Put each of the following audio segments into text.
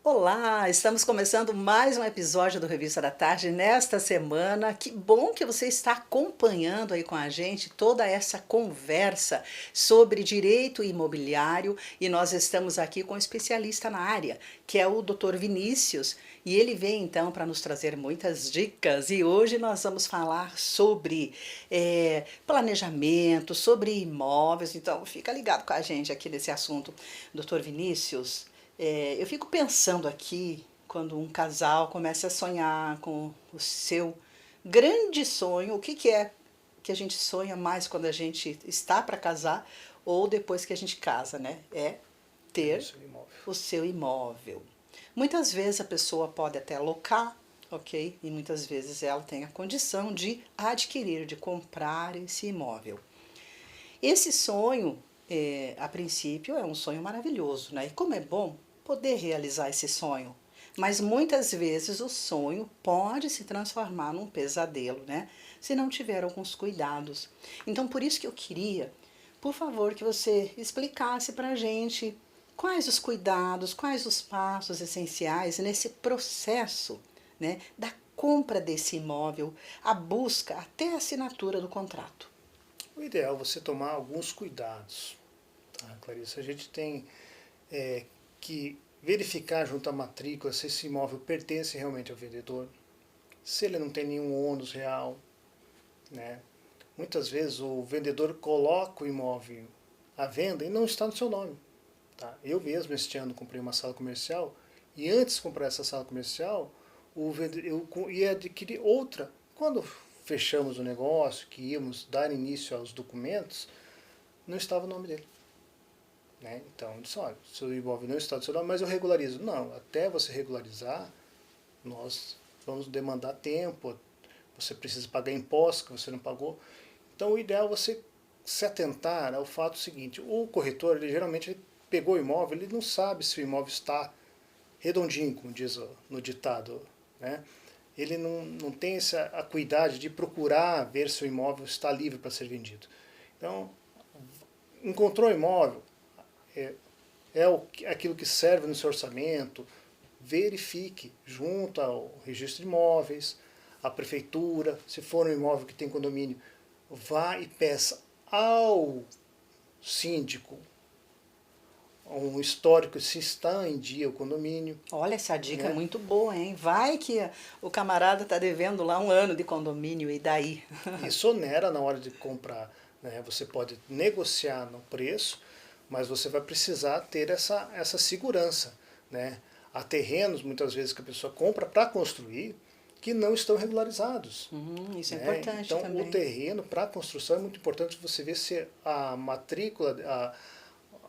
Olá, estamos começando mais um episódio do Revista da Tarde nesta semana. Que bom que você está acompanhando aí com a gente toda essa conversa sobre direito imobiliário e nós estamos aqui com um especialista na área, que é o Dr. Vinícius, e ele vem então para nos trazer muitas dicas. E hoje nós vamos falar sobre planejamento, sobre imóveis, então fica ligado com a gente aqui nesse assunto. Dr. Vinícius, eu fico pensando aqui, quando um casal começa a sonhar com o seu grande sonho, o que que é que a gente sonha mais quando a gente está para casar ou depois que a gente casa, né? É Ter o ter seu imóvel. o seu imóvel. Muitas vezes a pessoa pode até alocar, ok? E muitas vezes ela tem a condição de adquirir, de comprar esse imóvel. Esse sonho, a princípio, é um sonho maravilhoso, né? E como é bom poder realizar esse sonho. Mas muitas vezes o sonho pode se transformar num pesadelo, né? Se não tiver alguns cuidados. Então, por isso que eu queria, por favor, que você explicasse para a gente quais os cuidados, quais os passos essenciais nesse processo, né, da compra desse imóvel, a busca até a assinatura do contrato. O ideal é você tomar alguns cuidados, tá, Clarice? A gente tem que verificar junto à matrícula se esse imóvel pertence realmente ao vendedor, se ele não tem nenhum ônus real, né? Muitas vezes o vendedor coloca o imóvel à venda e não está no seu nome. Tá? Eu mesmo este ano comprei uma sala comercial e antes de comprar essa sala comercial, eu ia adquirir outra. Quando fechamos o negócio, que íamos dar início aos documentos, não estava o nome dele. Né? Então, eu disse, olha, seu imóvel não está do seu nome, mas eu regularizo. Não, até você regularizar, nós vamos demandar tempo, você precisa pagar impostos que você não pagou. Então, o ideal é você se atentar ao fato seguinte, o corretor, ele geralmente pegou o imóvel, ele não sabe se o imóvel está redondinho, como diz no ditado, né? Ele não tem essa acuidade de procurar ver se o imóvel está livre para ser vendido. Então, encontrou o imóvel, é, aquilo que serve no seu orçamento, verifique junto ao registro de imóveis, à prefeitura, se for um imóvel que tem condomínio, vá e peça ao síndico um histórico se está em dia o condomínio. Olha, essa dica é Né? muito boa, hein? Vai que o camarada tá devendo lá um ano de condomínio e daí? Isso onera na hora de comprar. Né? Você pode negociar no preço, mas você vai precisar ter essa segurança. Né? Há terrenos, muitas vezes, que a pessoa compra para construir, que não estão regularizados. Isso é Né? importante Então, o também. terreno para construção é muito importante você ver se a matrícula,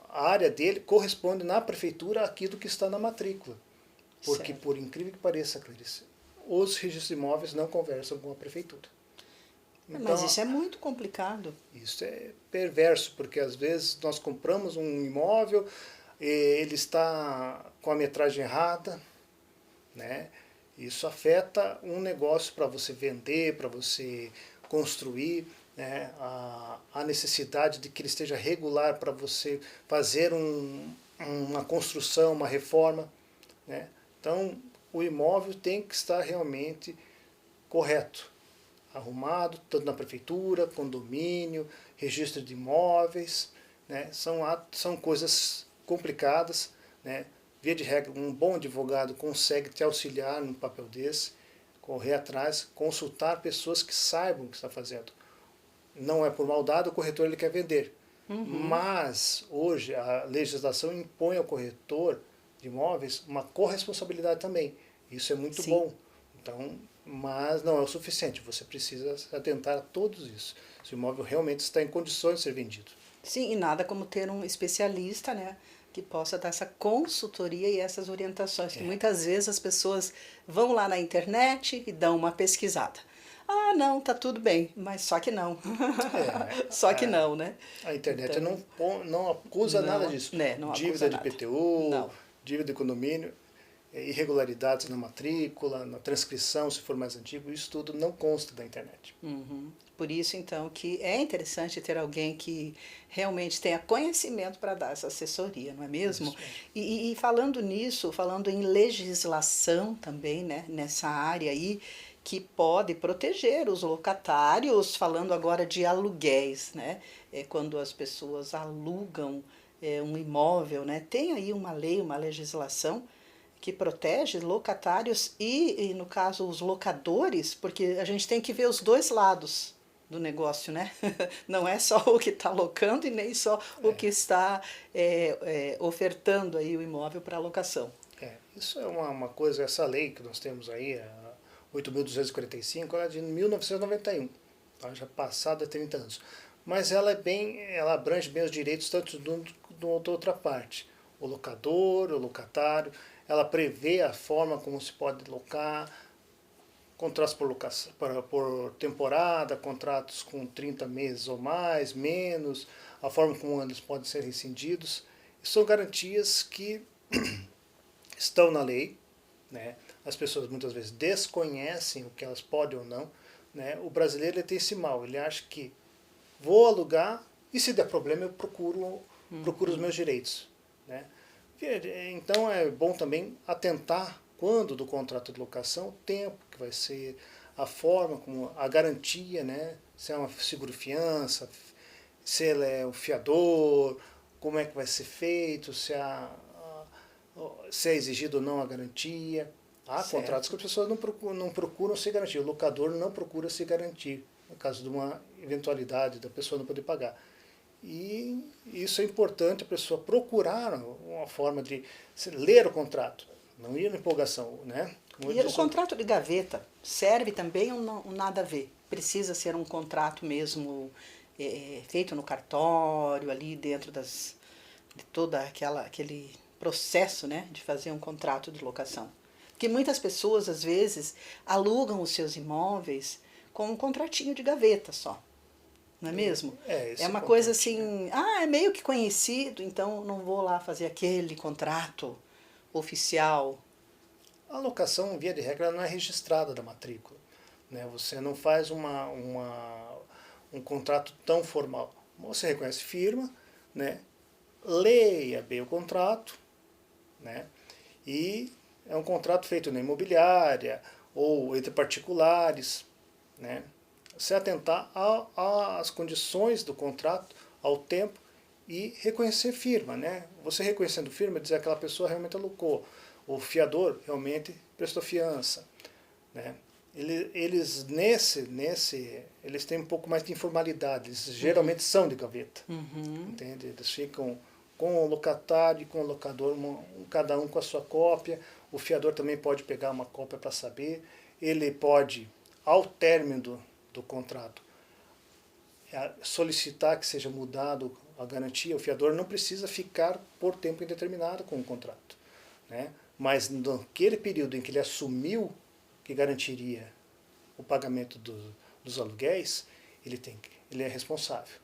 a área dele corresponde na prefeitura àquilo que está na matrícula. Porque, Certo. por incrível que pareça, Clarice, os registros de imóveis não conversam com a prefeitura. Mas Então, isso é muito complicado. isso é perverso, porque às vezes nós compramos um imóvel, ele está com a metragem errada, né? Isso afeta um negócio para você vender, para você construir, né? A necessidade de que ele esteja regular para você fazer uma construção, uma reforma, né? Então, o imóvel tem que estar realmente correto, arrumado, tanto na prefeitura, condomínio, registro de imóveis, né? São coisas complicadas, né? Via de regra, um bom advogado consegue te auxiliar num papel desse, correr atrás, consultar pessoas que saibam o que está fazendo. Não é por maldade, o corretor ele quer vender. Uhum. Mas hoje a legislação impõe ao corretor de imóveis uma corresponsabilidade também. Isso é muito Sim. bom. Então, mas não é o suficiente. Você precisa se atentar a todos isso. Se o imóvel realmente está em condições de ser vendido. Sim, e nada como ter um especialista, né, que possa dar essa consultoria e essas orientações, que É, muitas vezes as pessoas vão lá na internet e dão uma pesquisada. Ah, não, tá tudo bem, mas só que não. é Só que não, né? a internet Então, não acusa nada não, disso. né, não acusa Dívida de nada. IPTU, Não. dívida de condomínio. irregularidades na matrícula, na transcrição, se for mais antigo, isso tudo não consta da internet. Uhum. Por isso, então, que é interessante ter alguém que realmente tenha conhecimento para dar essa assessoria, não é mesmo? E falando nisso, falando em legislação também, né, nessa área aí, que pode proteger os locatários, falando agora de aluguéis, né? Quando as pessoas alugam um imóvel, né? Tem aí uma lei, uma legislação que protege locatários no caso, os locadores, porque a gente tem que ver os dois lados do negócio, né? Não é só o que está locando e nem só o que está ofertando aí o imóvel para locação. Isso é uma coisa, essa lei que nós temos aí, a 8.245, ela é de 1991, tá? Já passada 30 anos. Mas ela abrange bem os direitos tanto de outra parte, o locador, o locatário, ela prevê a forma como se pode locar, contratos por temporada, contratos com 30 meses ou mais, menos, a forma como eles podem ser rescindidos. São garantias que estão na lei, né? As pessoas muitas vezes desconhecem o que elas podem ou não. Né? O brasileiro ele tem esse mal, ele acha que vou alugar e se der problema eu procuro os meus direitos. Né? Então é bom também atentar quando do contrato de locação, o tempo que vai ser, a forma, como a garantia, né? Se é uma seguro-fiança, se ele é o fiador, como é que vai ser feito, se é exigido ou não a garantia. Há Certo. Contratos que as pessoas não procuram se garantir, o locador não procura se garantir, no caso de uma eventualidade da pessoa não poder pagar. E isso é importante, a pessoa procurar uma forma de ler o contrato, não ir na empolgação, né? E o contrato de gaveta serve também ou não, nada a ver? Precisa ser um contrato mesmo feito no cartório, ali dentro de todo aquele processo, né, de fazer um contrato de locação. Porque muitas pessoas, às vezes, alugam os seus imóveis com um contratinho de gaveta só. Não é mesmo? É uma coisa assim, é meio que conhecido, então não vou lá fazer aquele contrato oficial. A locação, via de regra, não é registrada da matrícula. Né? Você não faz um contrato tão formal. Você reconhece firma, né? Leia bem o contrato, né? E é um contrato feito na imobiliária ou entre particulares, né? Se atentar às condições do contrato, ao tempo e reconhecer firma, né? Você reconhecendo firma, dizer que aquela pessoa realmente alocou, o fiador realmente prestou fiança, né? Eles eles têm um pouco mais de informalidade, eles geralmente são de gaveta, entende? Eles ficam com o locatário e com o locador, cada um com a sua cópia. O fiador também pode pegar uma cópia para saber. Ele pode, ao término do contrato, solicitar que seja mudado a garantia. O fiador não precisa ficar por tempo indeterminado com o contrato, né? Mas naquele período em que ele assumiu que garantiria o pagamento dos aluguéis, ele é responsável,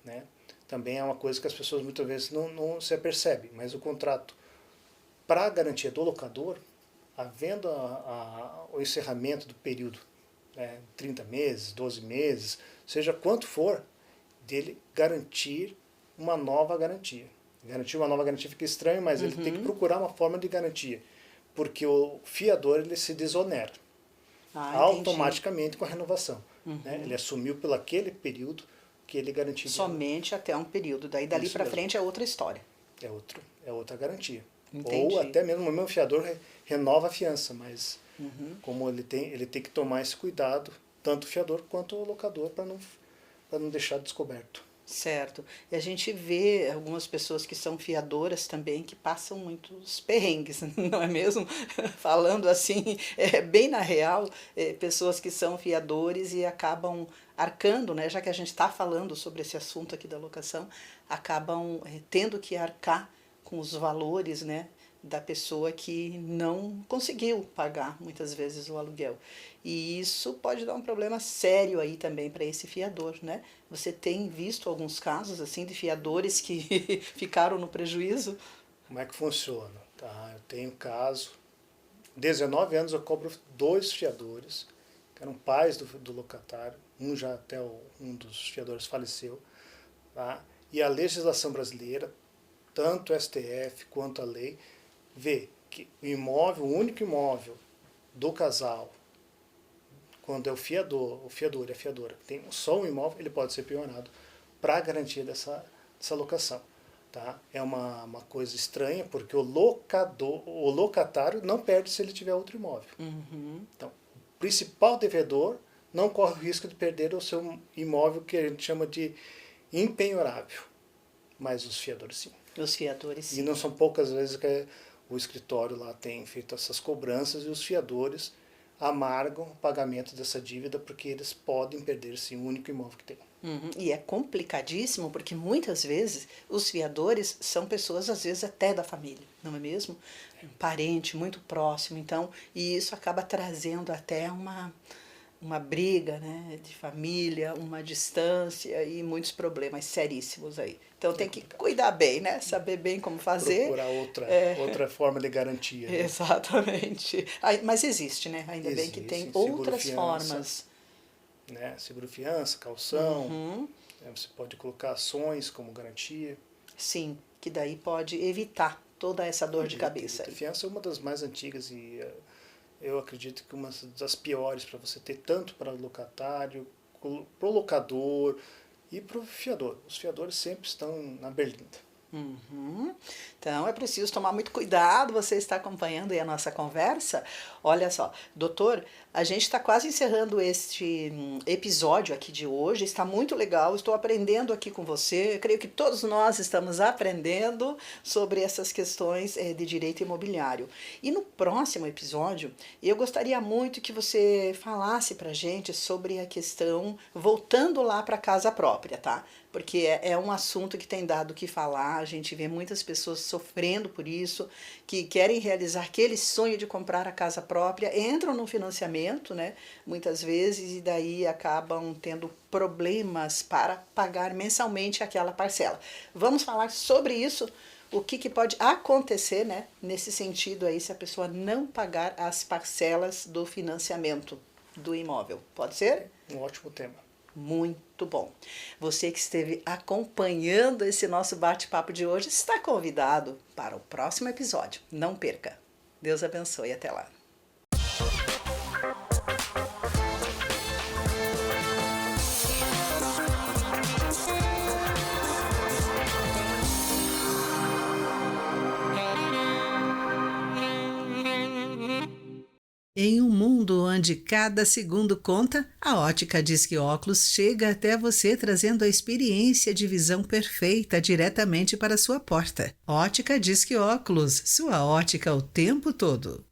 né? Também é uma coisa que as pessoas muitas vezes não se apercebem, mas o contrato, para a garantia do locador, havendo o encerramento do período, 30 meses, 12 meses, seja quanto for, dele garantir uma nova garantia. Garantir uma nova garantia fica estranho, mas ele tem que procurar uma forma de garantia, porque o fiador ele se desonera automaticamente com a renovação. Né? Ele assumiu pelo aquele período que ele garantiu. Somente até um período, daí dali para frente é outra história. É outra garantia. Entendi. Ou até mesmo o meu fiador renova a fiança, mas como ele tem que tomar esse cuidado, tanto o fiador quanto o locador, para não deixar descoberto. Certo. E a gente vê algumas pessoas que são fiadoras também que passam muitos perrengues, não é mesmo? Falando assim, bem na real, pessoas que são fiadores e acabam arcando, né? Já que a gente está falando sobre esse assunto aqui da locação, acabam tendo que arcar com os valores, né, da pessoa que não conseguiu pagar muitas vezes o aluguel. E isso pode dar um problema sério aí também para esse fiador, né? Você tem visto alguns casos assim de fiadores que ficaram no prejuízo? Como é que funciona? Tá? Eu tenho caso 19 anos eu cobro 2 fiadores, que eram pais do locatário, um dos fiadores faleceu, tá? E a legislação brasileira, tanto o STF quanto a lei, vê que o único imóvel do casal, quando é o fiador e a fiadora, tem só um imóvel, ele pode ser penhorado para garantia dessa locação. Tá? É uma coisa estranha, porque o locatário não perde se ele tiver outro imóvel. Então, o principal devedor não corre o risco de perder o seu imóvel, que a gente chama de impenhorável. Mas os fiadores sim. Os fiadores sim. E não são poucas vezes que o escritório lá tem feito essas cobranças e os fiadores amargam o pagamento dessa dívida porque eles podem perder sim o único imóvel que tem. E é complicadíssimo porque muitas vezes os fiadores são pessoas, às vezes, até da família, não é mesmo? Um parente muito próximo, então, e isso acaba trazendo até uma briga, né, de família, uma distância e muitos problemas seríssimos aí. Então tem que cuidar bem, né? Saber bem como fazer. Procurar outra forma de garantia. Né? Exatamente. Mas existe, né? Ainda bem que tem outras formas. Né? Seguro-fiança, calção, né? Você pode colocar ações como garantia. Sim, que daí pode evitar toda essa dor de cabeça. A fiança é uma das mais antigas e eu acredito que uma das piores para você ter, tanto para o locatário, para o locador e para o fiador. Os fiadores sempre estão na berlinda. Então é preciso tomar muito cuidado. Você está acompanhando aí a nossa conversa? Olha só, doutor, a gente está quase encerrando este episódio aqui de hoje. Está muito legal, estou aprendendo aqui com você. Eu creio que todos nós estamos aprendendo sobre essas questões de direito imobiliário. E no próximo episódio, eu gostaria muito que você falasse para a gente sobre a questão, voltando lá para a casa própria, tá? Porque é um assunto que tem dado o que falar, a gente vê muitas pessoas sofrendo por isso, que querem realizar aquele sonho de comprar a casa própria, entram no financiamento, né, muitas vezes, e daí acabam tendo problemas para pagar mensalmente aquela parcela. Vamos falar sobre isso, o que pode acontecer, né, nesse sentido aí, se a pessoa não pagar as parcelas do financiamento do imóvel. Pode ser? Um ótimo tema. Muito bom. Você que esteve acompanhando esse nosso bate-papo de hoje está convidado para o próximo episódio. Não perca. Deus abençoe. Até lá. Em um mundo onde cada segundo conta, a Ótica Disque Óculos chega até você trazendo a experiência de visão perfeita diretamente para a sua porta. Ótica Disque Óculos, sua ótica o tempo todo.